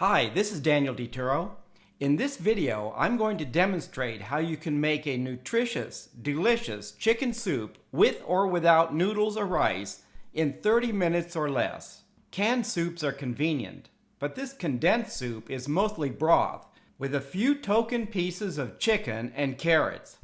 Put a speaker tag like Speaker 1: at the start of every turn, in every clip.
Speaker 1: Hi, this is Daniel DiTuro. In this video, I'm going to demonstrate how you can make a nutritious, delicious chicken soup with or without noodles or rice in 30 minutes or less. Canned soups are convenient, but this condensed soup is mostly broth with a few token pieces of chicken and carrots.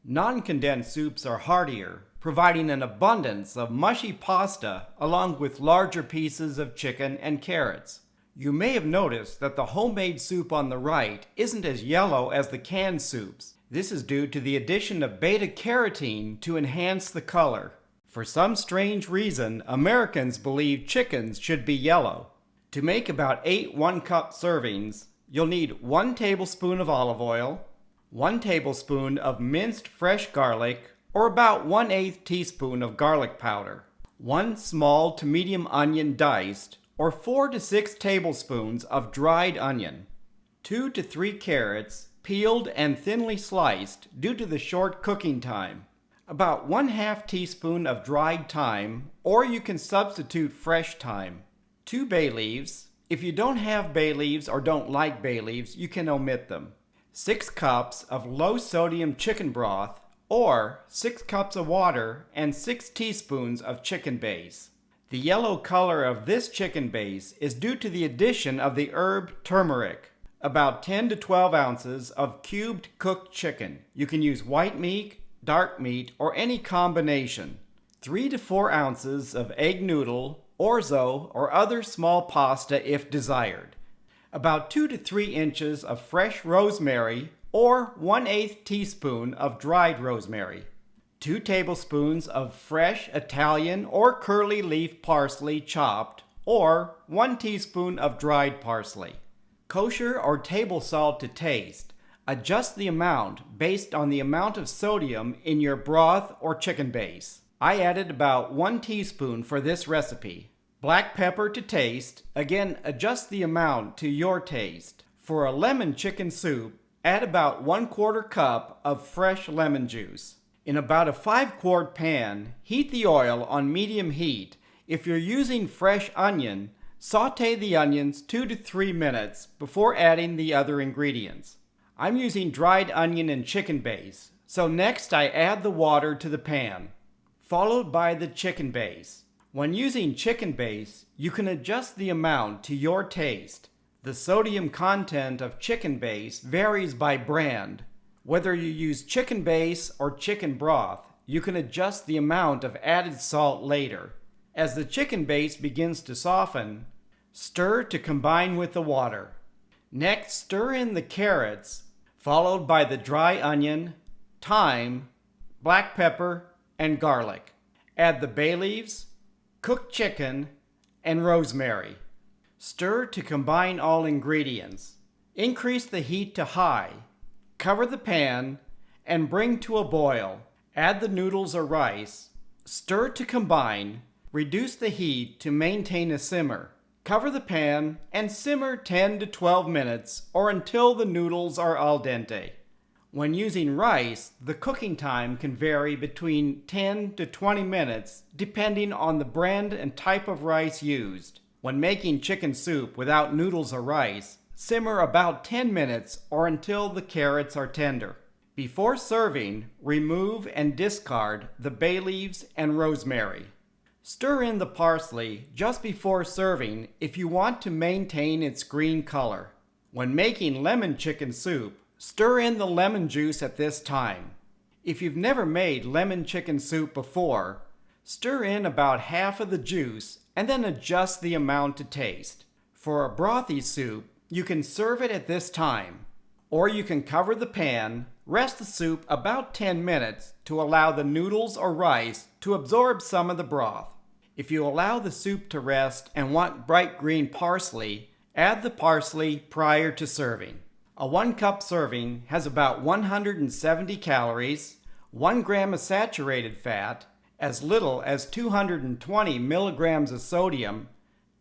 Speaker 1: Non-condensed soups are heartier, providing an abundance of mushy pasta along with larger pieces of chicken and carrots. You may have noticed that the homemade soup on the right isn't as yellow as the canned soups. This is due to the addition of beta-carotene to enhance the color. For some strange reason, Americans believe chickens should be yellow. To make about 8 one-cup servings, you'll need 1 tablespoon of olive oil, 1 tablespoon of minced fresh garlic, or about 1/8 teaspoon of garlic powder, 1 small to medium onion diced, or 4 to 6 tablespoons of dried onion, 2 to 3 carrots, peeled and thinly sliced due to the short cooking time, about 1/2 teaspoon of dried thyme, or you can substitute fresh thyme, 2 bay leaves. If you don't have bay leaves or don't like bay leaves, you can omit them, 6 cups of low-sodium chicken broth, or 6 cups of water and 6 teaspoons of chicken base. The yellow color of this chicken base is due to the addition of the herb turmeric. About 10 to 12 ounces of cubed cooked chicken. You can use white meat, dark meat, or any combination. 3 to 4 ounces of egg noodle, orzo, or other small pasta if desired. About 2 to 3 inches of fresh rosemary, or 1/8 teaspoon of dried rosemary. 2 tablespoons of fresh Italian or curly leaf parsley chopped, or 1 teaspoon of dried parsley. Kosher or table salt to taste. Adjust the amount based on the amount of sodium in your broth or chicken base. I added about 1 teaspoon for this recipe. Black pepper to taste. Again, adjust the amount to your taste. For a lemon chicken soup, add about 1/4 cup of fresh lemon juice. In about a 5-quart pan, heat the oil on medium heat. If you're using fresh onion, saute the onions 2 to 3 minutes before adding the other ingredients. I'm using dried onion and chicken base, so next I add the water to the pan, followed by the chicken base. When using chicken base, you can adjust the amount to your taste. The sodium content of chicken base varies by brand. Whether you use chicken base or chicken broth, you can adjust the amount of added salt later. As the chicken base begins to soften, stir to combine with the water. Next, stir in the carrots, followed by the dry onion, thyme, black pepper, and garlic. Add the bay leaves, cooked chicken, and rosemary. Stir to combine all ingredients. Increase the heat to high. Cover the pan and bring to a boil. Add the noodles or rice. Stir to combine. Reduce the heat to maintain a simmer. Cover the pan and simmer 10 to 12 minutes or until the noodles are al dente. When using rice, the cooking time can vary between 10 to 20 minutes depending on the brand and type of rice used. When making chicken soup without noodles or rice, simmer about 10 minutes or until the carrots are tender. Before serving, remove and discard the bay leaves and rosemary. Stir in the parsley just before serving if you want to maintain its green color. When making lemon chicken soup, stir in the lemon juice at this time. If you've never made lemon chicken soup before, stir in about half of the juice and then adjust the amount to taste. For a brothy soup, you can serve it at this time, or you can cover the pan, rest the soup about 10 minutes to allow the noodles or rice to absorb some of the broth. If you allow the soup to rest and want bright green parsley, add the parsley prior to serving. A 1-cup serving has about 170 calories, 1 gram of saturated fat, as little as 220 milligrams of sodium,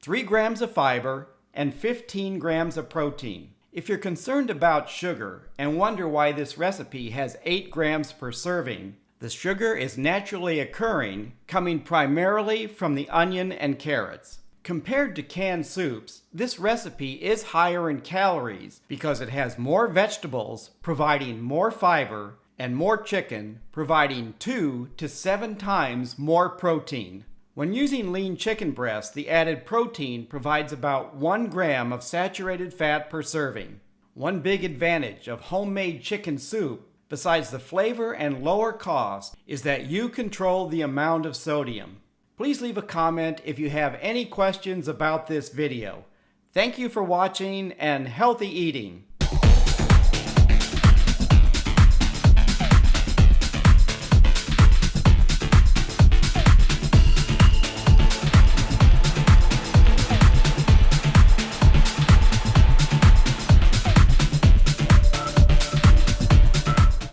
Speaker 1: 3 grams of fiber, and 15 grams of protein. If you're concerned about sugar and wonder why this recipe has 8 grams per serving, the sugar is naturally occurring, coming primarily from the onion and carrots. Compared to canned soups, this recipe is higher in calories because it has more vegetables, providing more fiber, and more chicken, providing 2 to 7 times more protein. When using lean chicken breast, the added protein provides about 1 gram of saturated fat per serving. One big advantage of homemade chicken soup, besides the flavor and lower cost, is that you control the amount of sodium. Please leave a comment if you have any questions about this video. Thank you for watching and healthy eating.